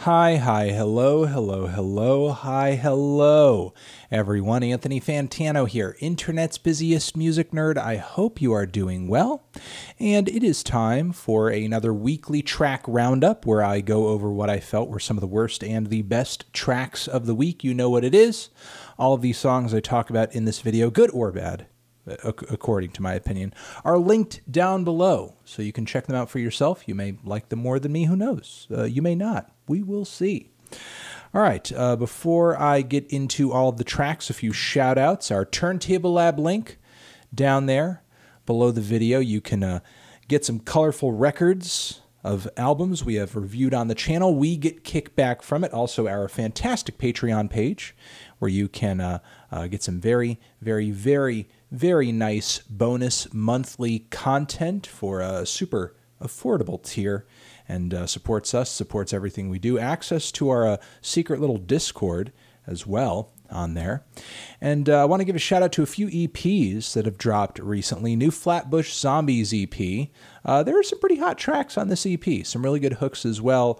Hi, hello, hi, hello, everyone. Anthony Fantano here, internet's busiest music nerd. I hope you are doing well. And it is time for another weekly track roundup where I go over what I felt were some of the worst and the best tracks of the week. You know what it is. All of these songs I talk about in this video, good or bad, according to my opinion, are linked down below, so you can check them out for yourself. You may like them more than me, who knows? You may not. We will see. All right, before I get into all of the tracks, a few shout-outs. Our Turntable Lab link down there below the video. You can get some colorful records of albums we have reviewed on the channel. We get kickback from it. Also, our fantastic Patreon page, where you can get some very nice bonus monthly content for a super affordable tier, and supports us, supports everything we do. Access to our secret little Discord as well on there. And I want to give a shout out to a few EPs that have dropped recently. New Flatbush Zombies EP. There are some pretty hot tracks on this EP. Some really good hooks as well.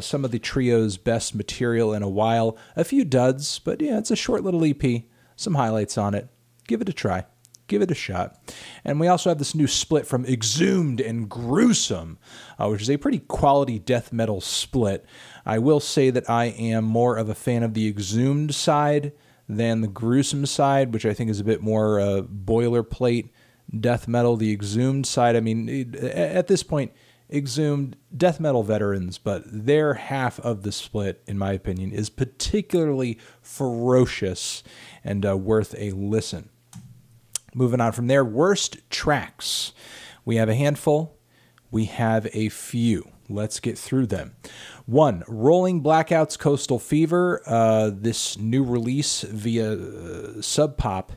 Some of the trio's best material in a while. A few duds, but yeah, it's a short little EP. Some highlights on it. Give it a try. Give it a shot. And we also have this new split from Exhumed and Gruesome, which is a pretty quality death metal split. I will say that I am more of a fan of the Exhumed side than the Gruesome side, which I think is a bit more boilerplate death metal. The Exhumed side, I mean, at this point, Exhumed, death metal veterans, but their half of the split, in my opinion, is particularly ferocious and worth a listen. Moving on from there, worst tracks. We have a handful. We have a few. Let's get through them. 1, Rolling Blackouts Coastal Fever. This new release via Sub Pop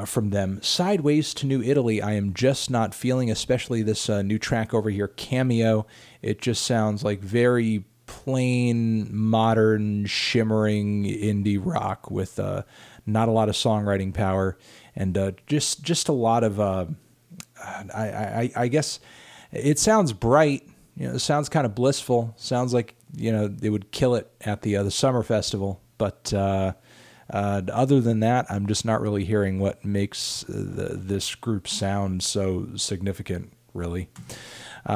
from them. Sideways to New Italy, I am just not feeling, especially this new track over here, Cameo. It just sounds like very plain, modern, shimmering indie rock with not a lot of songwriting power. And just a lot of, I guess it sounds bright, you know, it sounds kind of blissful, sounds like, you know, they would kill it at the summer festival. But other than that, I'm just not really hearing what makes this group sound so significant, really.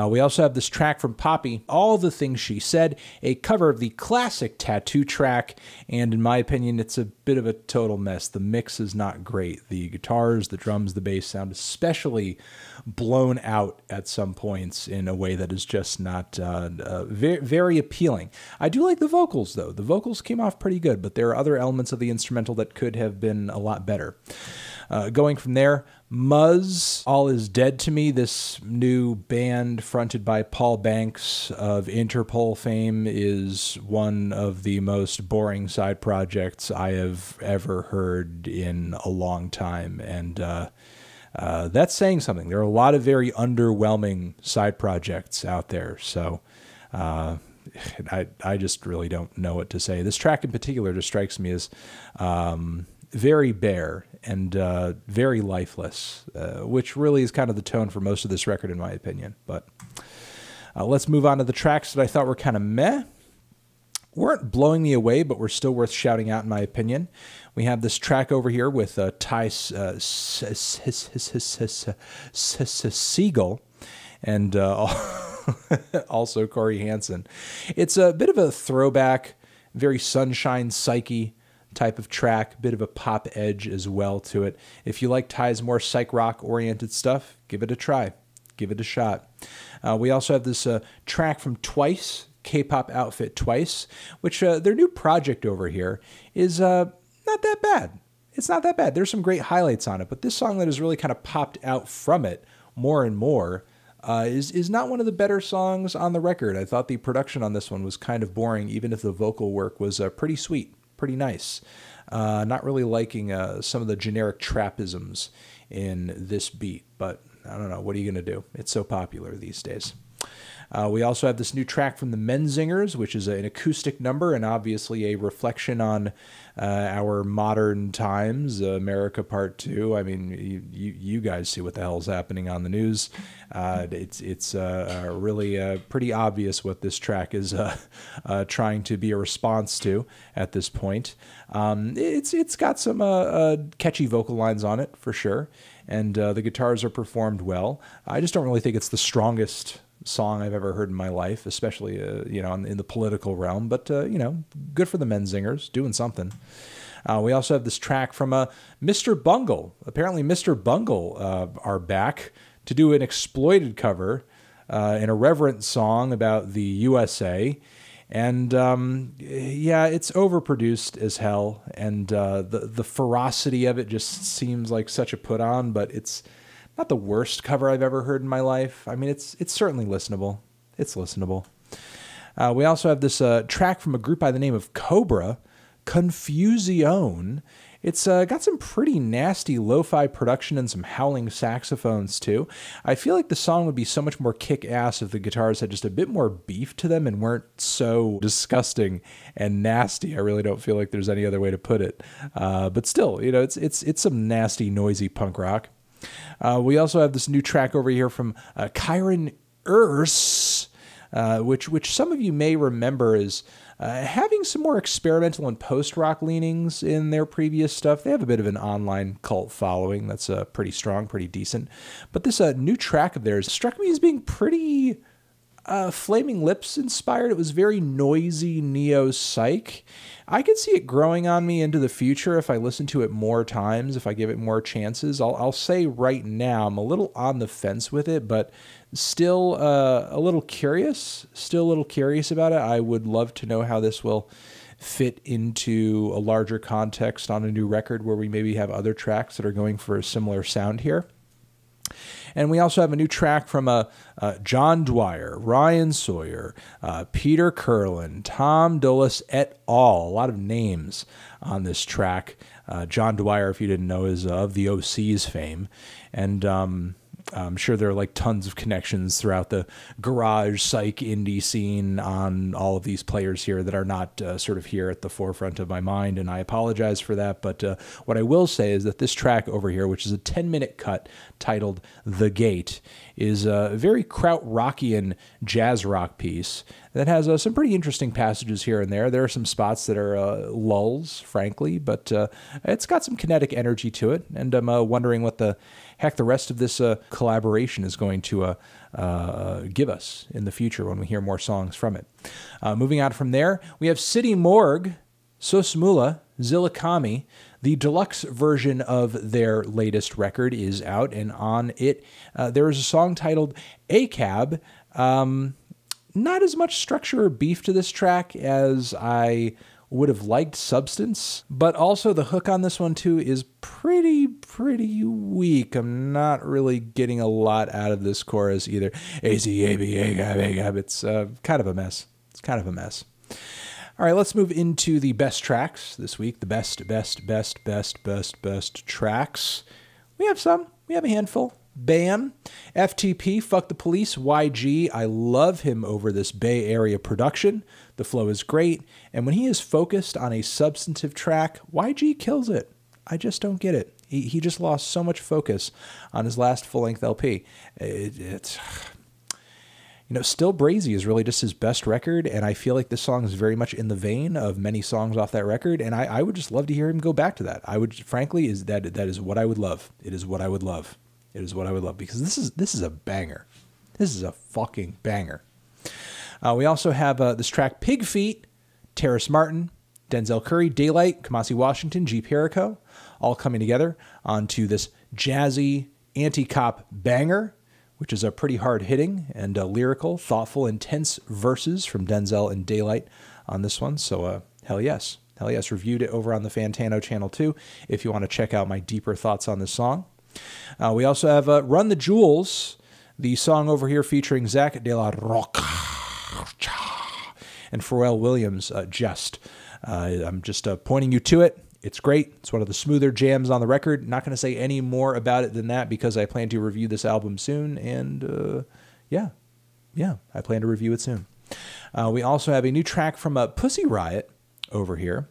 We also have this track from Poppy, All the Things She Said, a cover of the classic Tattoo track, and in my opinion, it's a bit of a total mess. The mix is not great. The guitars, the drums, the bass sound especially blown out at some points in a way that is just not very appealing. I do like the vocals, though. The vocals came off pretty good, but there are other elements of the instrumental that could have been a lot better. Going from there, Muzz, All Is Dead to Me, this new band fronted by Paul Banks of Interpol fame, is one of the most boring side projects I have ever heard in a long time, and that's saying something. There are a lot of very underwhelming side projects out there, so I just really don't know what to say. This track in particular just strikes me as very bare and very lifeless, which really is kind of the tone for most of this record, in my opinion. But let's move on to the tracks that I thought were kind of meh. Weren't blowing me away, but were still worth shouting out, in my opinion. We have this track over here with Ty Siegel and also Corey Hansen. It's a bit of a throwback, very Sunshine Psyche type of track, bit of a pop edge as well to it. If you like Ty's more psych rock oriented stuff, give it a try, give it a shot. We also have this track from Twice, K-pop outfit Twice, which their new project over here is not that bad. It's not that bad. There's some great highlights on it, but this song that has really kind of popped out from it more and more is not one of the better songs on the record. I thought the production on this one was kind of boring, even if the vocal work was pretty sweet. Pretty nice. Not really liking some of the generic trapisms in this beat, but I don't know. What are you going to do? It's so popular these days. We also have this new track from the Menzingers, which is an acoustic number and obviously a reflection on our modern times, America Part 2. I mean, you guys see what the hell's happening on the news. It's really pretty obvious what this track is trying to be a response to at this point. It's got some catchy vocal lines on it, for sure, and the guitars are performed well. I just don't really think it's the strongest song I've ever heard in my life, especially in the political realm, but good for the Menzingers, doing something. We also have this track from Mr. Bungle. Apparently Mr. Bungle are back to do an exploited cover, an irreverent song about the USA. And yeah, it's overproduced as hell, and the ferocity of it just seems like such a put on, but it's not the worst cover I've ever heard in my life. I mean, it's certainly listenable. It's listenable. We also have this track from a group by the name of Cobra, Confusion. It's got some pretty nasty lo-fi production and some howling saxophones too. I feel like the song would be so much more kick-ass if the guitars had just a bit more beef to them and weren't so disgusting and nasty. I really don't feel like there's any other way to put it. But still, it's some nasty, noisy punk rock. We also have this new track over here from Kairon IRSE, which some of you may remember is having some more experimental and post-rock leanings in their previous stuff. They have a bit of an online cult following that's pretty strong, pretty decent. But this new track of theirs struck me as being pretty Flaming Lips inspired. It was very noisy neo-psych. I could see it growing on me into the future if I listen to it more times, if I give it more chances. I'll say right now I'm a little on the fence with it, but still a little curious. Still a little curious about it. I would love to know how this will fit into a larger context on a new record where we maybe have other tracks that are going for a similar sound here. And we also have a new track from John Dwyer, Ryan Sawyer, Peter Curlin, Tom Dulles et al. A lot of names on this track. John Dwyer, if you didn't know, is of the OC's fame. And I'm sure there are like tons of connections throughout the garage psych indie scene on all of these players here that are not sort of here at the forefront of my mind, and I apologize for that. But what I will say is that this track over here, which is a 10-minute cut titled The Gate, is a very krautrockian jazz rock piece that has some pretty interesting passages here and there. There are some spots that are lulls, frankly, but it's got some kinetic energy to it, and I'm wondering what the heck the rest of this collaboration is going to give us in the future when we hear more songs from it. Moving on from there, we have City Morgue, Sosmula, ZillaKami. The deluxe version of their latest record is out, and on it there is a song titled ACAB. Not as much structure or beef to this track as I would have liked substance, but also the hook on this one too is pretty weak. I'm not really getting a lot out of this chorus either. It's kind of a mess. It's kind of a mess. All right, let's move into the best tracks this week. The best tracks. We have some. We have a handful. Bam. FTP, Fuck the Police, YG. I love him over this Bay Area production. The flow is great. And when he is focused on a substantive track, YG kills it. I just don't get it. He just lost so much focus on his last full-length LP. Still Brazy is really just his best record, and I feel like this song is very much in the vein of many songs off that record, and I would just love to hear him go back to that. I would, frankly, that is what I would love. It is what I would love. It is what I would love, because this is a banger. This is a fucking banger. We also have this track, Pig Feet, Terrace Martin, Denzel Curry, Daylyt, Kamasi Washington, G. Perico, all coming together onto this jazzy anti-cop banger, which is a pretty hard-hitting and lyrical, thoughtful, intense verses from Denzel and Daylyt on this one. So hell yes. Hell yes. Reviewed it over on the Fantano channel too, if you want to check out my deeper thoughts on this song. We also have Run the Jewels, the song over here featuring Zach De La Rocha and Pharrell Williams, Just. I'm just pointing you to it. It's great. It's one of the smoother jams on the record. Not going to say any more about it than that because I plan to review this album soon. And yeah, yeah, I plan to review it soon. We also have a new track from Pussy Riot over here,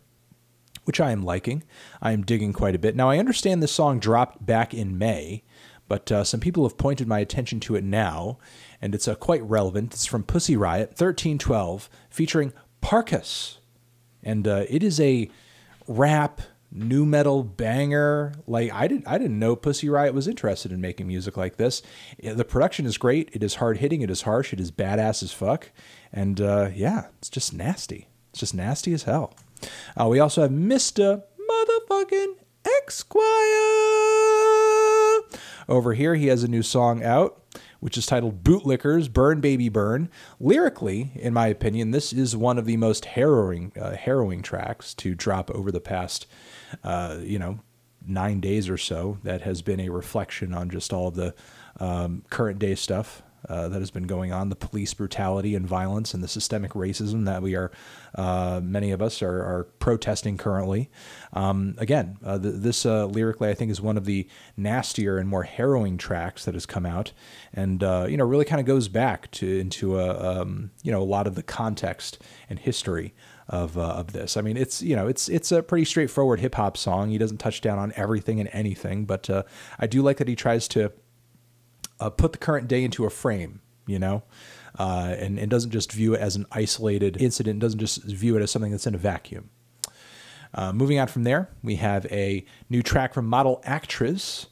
which I am liking. I am digging quite a bit. Now, I understand this song dropped back in May, but some people have pointed my attention to it now, and it's quite relevant. It's from Pussy Riot, 1312, featuring Parcas. And it is a rap, nu metal banger. Like, I didn't know Pussy Riot was interested in making music like this. The production is great. It is hard-hitting. It is harsh. It is badass as fuck. And, yeah, it's just nasty. It's just nasty as hell. We also have Mr. Muthafuckin eXquire. Over here, he has a new song out, which is titled Bootlicker's Burn Baby Burn. Lyrically, in my opinion, this is one of the most harrowing tracks to drop over the past, 9 days or so. That has been a reflection on just all of the current day stuff that has been going on, the police brutality and violence and the systemic racism that we are, many of us are protesting currently. This lyrically, I think, is one of the nastier and more harrowing tracks that has come out, and really kind of goes back into a lot of the context and history of this. I mean, it's a pretty straightforward hip hop song. He doesn't touch down on everything and anything, but I do like that he tries to put the current day into a frame, and doesn't just view it as an isolated incident, doesn't just view it as something that's in a vacuum. Moving on from there, we have a new track from model Actriz,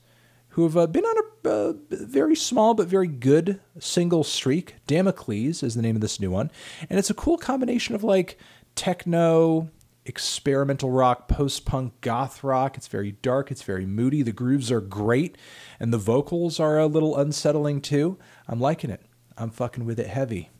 who have been on a very small but very good single streak. Damocles is the name of this new one, and it's a cool combination of like techno, experimental rock, post-punk, goth rock. It's very dark. It's very moody. The grooves are great, and the vocals are a little unsettling too. I'm liking it. I'm fucking with it heavy.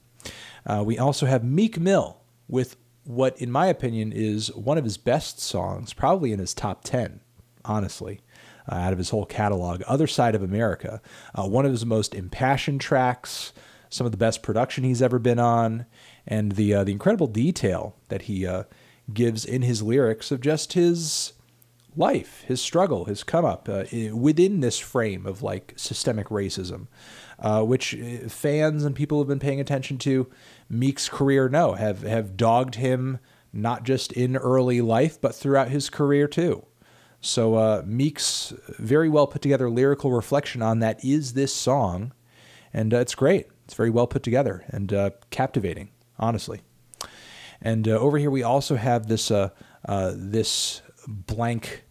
We also have Meek Mill with what, in my opinion, is one of his best songs, probably in his top 10, honestly, out of his whole catalog, Other Side of America. One of his most impassioned tracks, some of the best production he's ever been on, and the incredible detail that he gives in his lyrics of just his life, his struggle, his come up within this frame of like systemic racism, which fans and people have been paying attention to Meek's career have dogged him not just in early life, but throughout his career too. So Meek's very well put together lyrical reflection on that is this song, and it's great. It's very well put together and captivating, honestly. And over here we also have this this blank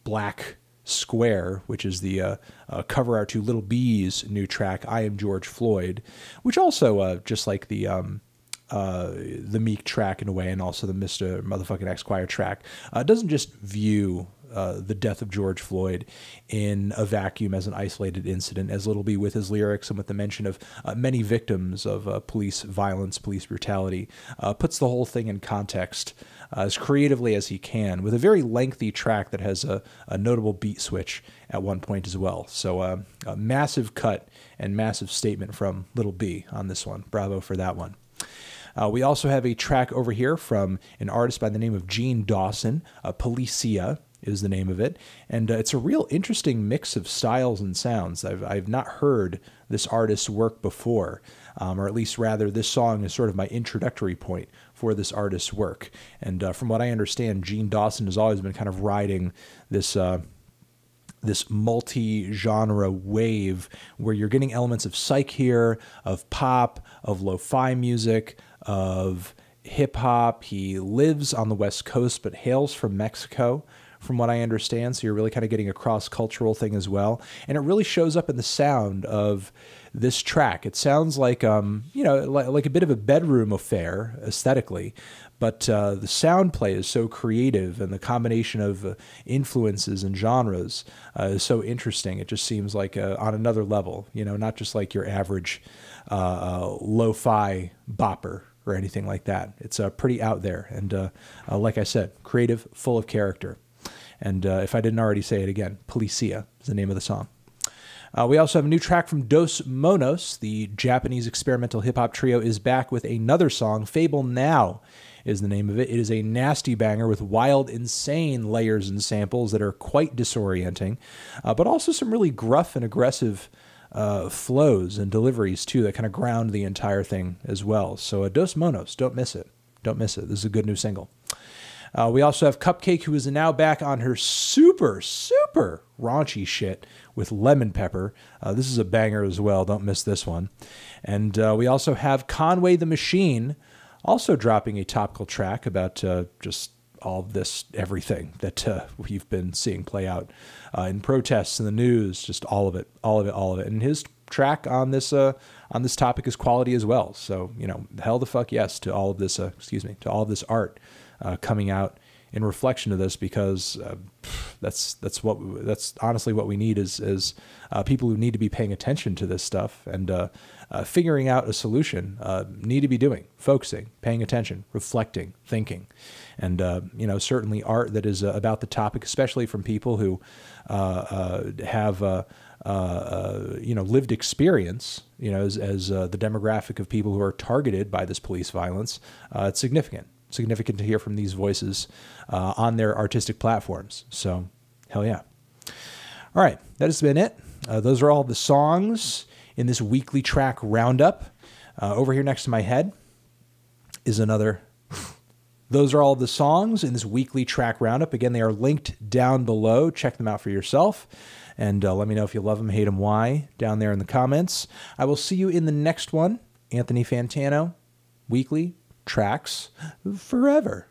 black square, which is the cover art to Lil B's new track, I Am George Floyd, which also, just like the Meek track in a way, and also the Mr. Motherfucking eXquire track, doesn't just view the death of George Floyd in a vacuum as an isolated incident, as Lil B with his lyrics and with the mention of many victims of police violence, police brutality, puts the whole thing in context as creatively as he can, with a very lengthy track that has a notable beat switch at one point as well. So a massive cut and massive statement from Lil B on this one. Bravo for that one. We also have a track over here from an artist by the name of Dawson, Policia is the name of it, and it's a real interesting mix of styles and sounds. I've not heard this artist's work before, or at least rather this song is sort of my introductory point for this artist's work. And from what I understand, Dawson has always been kind of riding this this multi-genre wave where you're getting elements of psych here, of pop, of lo-fi music, of hip-hop. He lives on the West Coast but hails from Mexico, from what I understand, so you're really kind of getting a cross-cultural thing as well. And it really shows up in the sound of this track. It sounds like, like a bit of a bedroom affair aesthetically, but the sound play is so creative, and the combination of influences and genres is so interesting. It just seems like on another level, not just like your average lo-fi bopper or anything like that. It's pretty out there, and like I said, creative, full of character. And if I didn't already say it again, Policia is the name of the song. We also have a new track from Dos Monos. The Japanese experimental hip-hop trio is back with another song. Fable Now is the name of it. It is a nasty banger with wild, insane layers and samples that are quite disorienting, but also some really gruff and aggressive flows and deliveries too that kind of ground the entire thing as well. So Dos Monos, don't miss it. Don't miss it. This is a good new single. We also have CupcakKe, who is now back on her super, super raunchy shit with Lemon Pepper. This is a banger as well. Don't miss this one. And we also have Conway the Machine also dropping a topical track about just all of this, everything that we've been seeing play out in protests in the news, just all of it. And his track on this topic is quality as well. So, you know, hell the fuck yes to all of this, to all of this art coming out in reflection of this, because that's honestly what we need is people who need to be paying attention to this stuff and figuring out a solution, need to be doing, focusing, paying attention, reflecting, thinking. And, you know, certainly art that is about the topic, especially from people who have, you know, lived experience, you know, as the demographic of people who are targeted by this police violence. It's significant to hear from these voices on their artistic platforms. So, hell yeah. All right, that has been it. Those are all the songs in this weekly track roundup. Over here next to my head is another. Those are all the songs in this weekly track roundup. Again, they are linked down below. Check them out for yourself. And let me know if you love them, hate them, why, down there in the comments. I will see you in the next one. Anthony Fantano, weekly tracks forever.